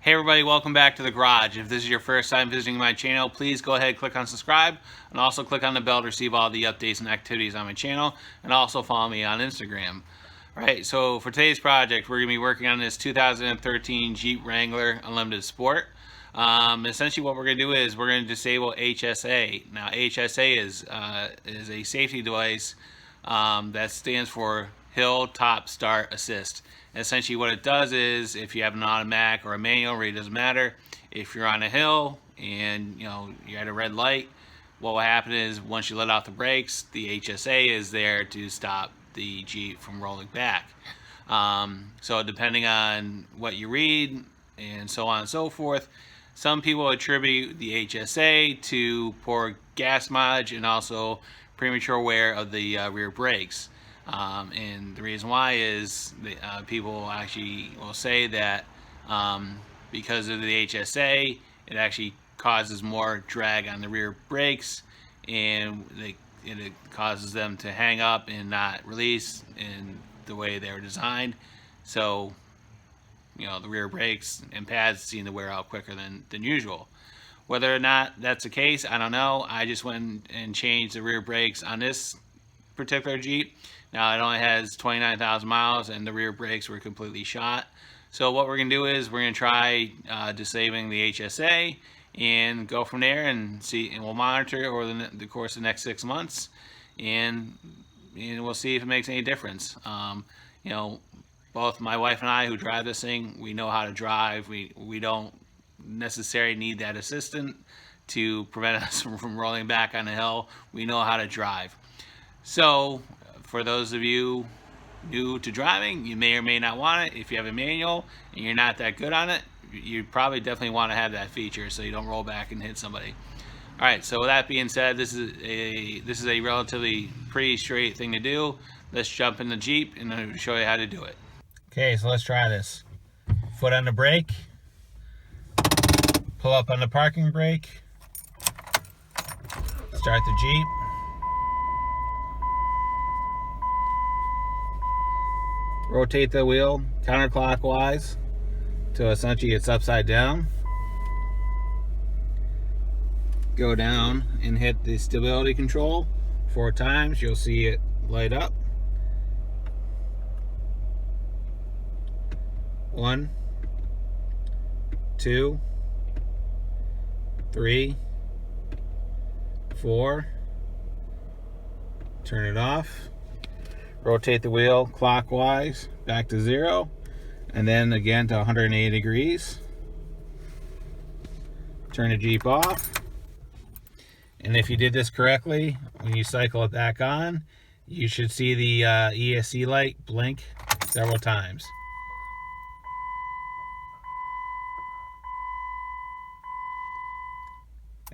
Hey everybody, welcome back to the garage. If this is your first time visiting my channel, please go ahead and click on subscribe and also click on the bell to receive all the updates and activities on my channel, and also follow me on Instagram. Alright, so for today's project, we're going to be working on this 2013 Jeep Wrangler Unlimited Sport. Essentially what we're going to do is we're going to disable HSA. Now HSA is a safety device that stands for Hill Top Start Assist. And essentially what it does is, if you have an automatic or a manual, really doesn't matter. If you're on a hill and you're at a red light, what will happen is once you let off the brakes, the HSA is there to stop the Jeep from rolling back. So depending on what you read and so on and so forth, some people attribute the HSA to poor gas mileage and also premature wear of the rear brakes. And the reason why is people actually will say that because of the HSA, it actually causes more drag on the rear brakes, and it causes them to hang up and not release in the way they were designed. So the rear brakes and pads seem to wear out quicker than usual. Whether or not that's the case, I don't know. I just went and changed the rear brakes on this particular Jeep. Now it only has 29,000 miles and the rear brakes were completely shot. So what we're going to do is we're going to try disabling the HSA and go from there and see, and we'll monitor over the course of the next 6 months, and we'll see if it makes any difference. Both my wife and I who drive this thing, we know how to drive. We don't necessarily need that assistant to prevent us from rolling back on the hill. We know how to drive. So for those of you new to driving, you may or may not want it. If you have a manual and you're not that good on it, you probably definitely want to have that feature so you don't roll back and hit somebody. All right, so with that being said, this is a relatively pretty straight thing to do. Let's jump in the Jeep and I'll show you how to do it. Okay, so let's try this. Foot on the brake, pull up on the parking brake, start the Jeep. Rotate the wheel counterclockwise till essentially it's upside down. Go down and hit the stability control 4 times. You'll see it light up. 1, 2, 3, 4. Turn it off. Rotate the wheel clockwise back to 0, and then again to 180 degrees. Turn the Jeep off. And if you did this correctly, when you cycle it back on, you should see the ESC light blink several times.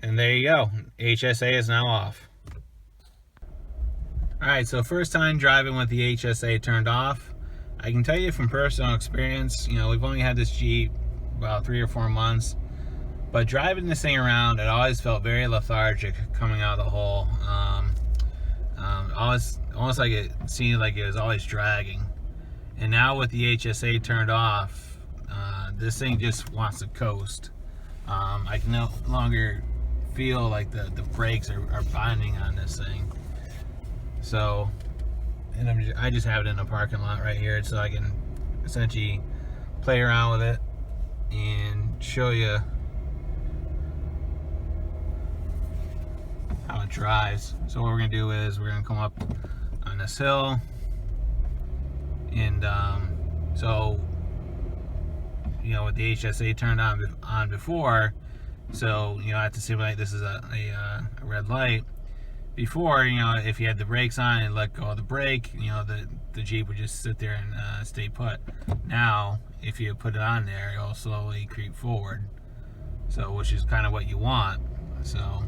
And there you go. HSA is now off. Alright, so first time driving with the HSA turned off. I can tell you from personal experience, we've only had this Jeep about 3 or 4 months, but driving this thing around, it always felt very lethargic coming out of the hole. Almost like it seemed like it was always dragging. And now with the HSA turned off, this thing just wants to coast. I can no longer feel like the brakes are binding on this thing. So, and I just have it in the parking lot right here so I can essentially play around with it and show you how it drives. So what we're going to do is we're going to come up on this hill, and so with the HSA turned on before, so I have to simulate this is a red light. Before, if you had the brakes on and let go of the brake, the Jeep would just sit there and stay put. Now, if you put it on there, it'll slowly creep forward. So, which is kind of what you want. So,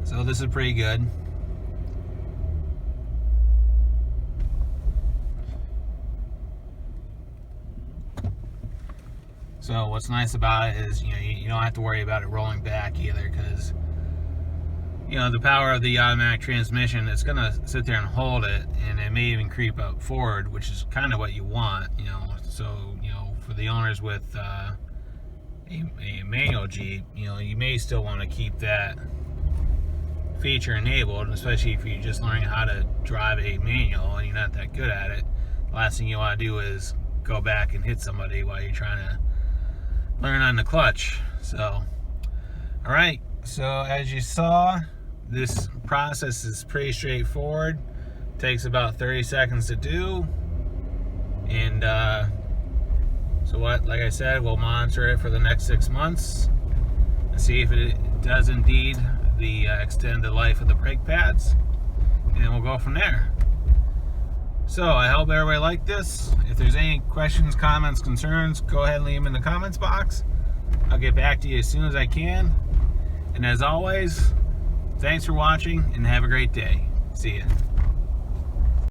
so this is pretty good. So, what's nice about it is, you don't have to worry about it rolling back either, because the power of the automatic transmission, it's going to sit there and hold it, and it may even creep up forward, which is kind of what you want, so, for the owners with a manual Jeep, you know, you may still want to keep that feature enabled, especially if you're just learning how to drive a manual and you're not that good at it. The last thing you want to do is go back and hit somebody while you're trying to learn on the clutch. So, all right, so as you saw, this process is pretty straightforward. Takes about 30 seconds to do, and so what, like I said, we'll monitor it for the next 6 months and see if it does indeed extend the life of the brake pads, and we'll go from there. So I hope everybody liked this. If there's any questions, comments, concerns, go ahead and leave them in the comments box. I'll get back to you as soon as I can. And as always, thanks for watching and have a great day. See ya.